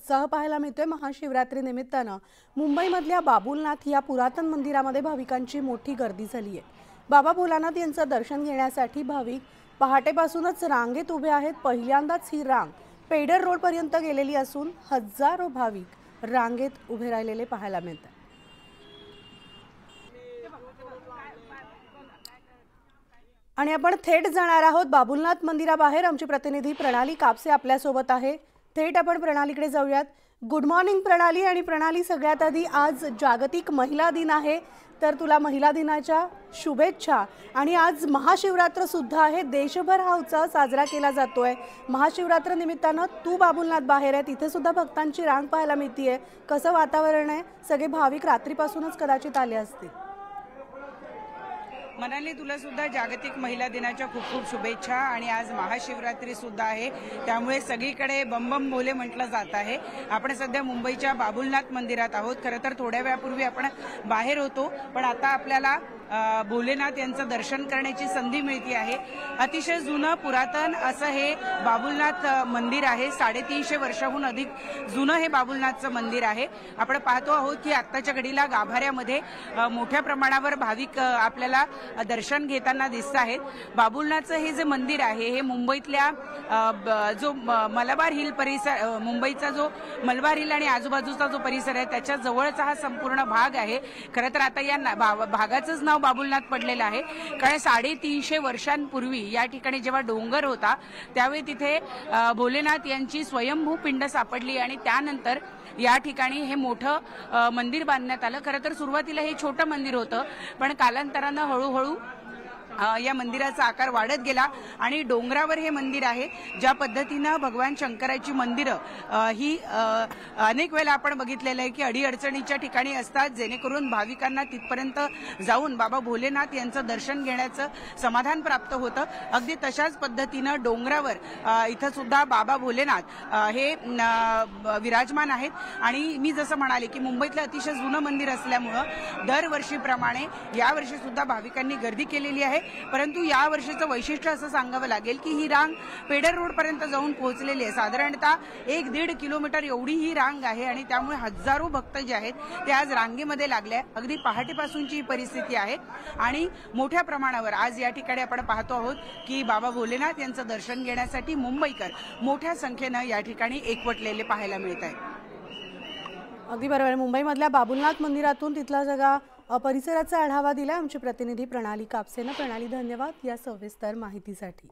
उत्साह पाहायला मिळतोय। महाशिवरात्री निमित्तानं मुंबईमधल्या बाबुलनाथ या पुरातन मंदिरामध्ये भाविकांची मोठी गर्दी झाली आहे। बाबा भोलानाथ यांचं दर्शन घेण्यासाठी भाविक पहाटेपासूनच रांगेत उभे आहेत। पहिल्यांदाच ही रांग पेडर रोड पर्यंत गेलेली असून हजारो भाविक रांगेत उभे राहिलेले पाहायला मिळतात। आणि आपण थेट जाणार आहोत बाबुलनाथ मंदिराबाहेर। आमची प्रतिनिधी प्रणाली कापसे आपल्या सोबत आहे। थेट आपण प्रणालीकडे जाऊयात। गुड मॉर्निंग प्रणाली। आणि प्रणाली, सगळ्यात आधी आज जागतिक महिला दिन आहे, तर तुला महिला दिनाच्या शुभेच्छा। आणि आज महाशिवरात्र सुद्धा आहे, देशभर हा उत्सव साजरा केला जातोय। महाशिवरात्र निमित्तानं तू बाबुलनाथ बाहेर आहे, तिथे सुद्धा भक्तांची रांग पाहायला मिळतेय। कसं वातावरण आहे? सगळे भाविक रात्रीपासूनच कदाचित आले असतील। मनाली, तुला सुद्धा जागतिक महिला दिनाच्या खूप खूप शुभेच्छा। आणि आज महाशिवरात्री सुद्धा आहे, त्यामुळे सगळीकडे बम बोले म्हटलं जात आहे। आपण सध्या मुंबईच्या बाबुलनाथ मंदिरात आहोत। खरं तर थोड्या वेळापूर्वी आपण बाहेर होतो, पण आता आपल्याला भोलेनाथ यांचं दर्शन करण्याची संधी मिळते आहे। अतिशय जुनं पुरातन असं हे बाबुलनाथ मंदिर आहे। 350 वर्षाहून अधिक जुनं हे बाबुलनाथचं मंदिर आहे। आपण पाहतो आहोत की आत्ताच्या घडीला गाभाऱ्यामध्ये मोठ्या प्रमाणावर भाविक आपल्याला दर्शन घेताना दिसत आहेत। बाबुलनाथचं हे जे मंदिर आहे हे मुंबईतल्या जो मलबार हिल परिसर, मुंबईचा जो मलबार हिल आणि आजूबाजूचा जो परिसर आहे त्याच्या जवळचा हा संपूर्ण भाग आहे। खरं तर आता या भागाचंच नाव बाबुलनाथ पडलेलं आहे, कारण 350 वर्षांपूर्वी या ठिकाणी जेव्हा डोंगर होता त्यावेळी तिथे भोलेनाथ यांची स्वयंभू पिंड सापडली आणि त्यानंतर या ठिकाणी हे मोठं मंदिर बांधण्यात आलं। खरं तर सुरुवातीला हे छोटं मंदिर होतं, पण कालांतरानं हळूहळू या मंदिराचा आकार वाढत गेला आणि डोंगरावर हे मंदिर आहे। ज्या पद्धतीनं भगवान शंकराची मंदिरं ही अनेक वेळेला आपण बघितलेलं आहे की अडीअडचणीच्या ठिकाणी असतात, जेणेकरून भाविकांना तिथपर्यंत जाऊन बाबा भोलेनाथ यांचं दर्शन घेण्याचं समाधान प्राप्त होतं। अगदी तशाच पद्धतीनं डोंगरावर इथं सुद्धा बाबा भोलेनाथ हे विराजमान आहेत। आणि मी जसं म्हणाले की मुंबईतलं अतिशय जुनं मंदिर असल्यामुळं दरवर्षीप्रमाणे यावर्षी सुद्धा भाविकांनी गर्दी केलेली आहे। परंतु या वर्षीचं वैशिष्ट्य असं सांगावं लागेल की ही रांग पेडर रोड पर्यंत जाऊन पोहोचलेली आहे। साधारणतः 1-1.5 किलोमीटर एवढी ही रांग आहे आणि त्यामुळे हजारो भक्त जे आहेत ते आज रांगेमध्ये लागले। अगदी पहाटेपासूनची ही परिस्थिती आहे आणि मोठ्या प्रमाणावर आज या ठिकाणी आपण पाहतो आहोत की बाबा भोलेनाथ यांचं दर्शन घेण्यासाठी मुंबईकर मोठ्या संख्येनं या ठिकाणी एकवटलेले पाहायला मिळत आहेत। अगदी बरोबर। मुंबईमधल्या बाबुलनाथ मंदिरातून तिथला सगळा परिसराचा आढावा दिला आमची प्रतिनिधी प्रणाली कापसेनं। प्रणाली, धन्यवाद या सविस्तर माहितीसाठी।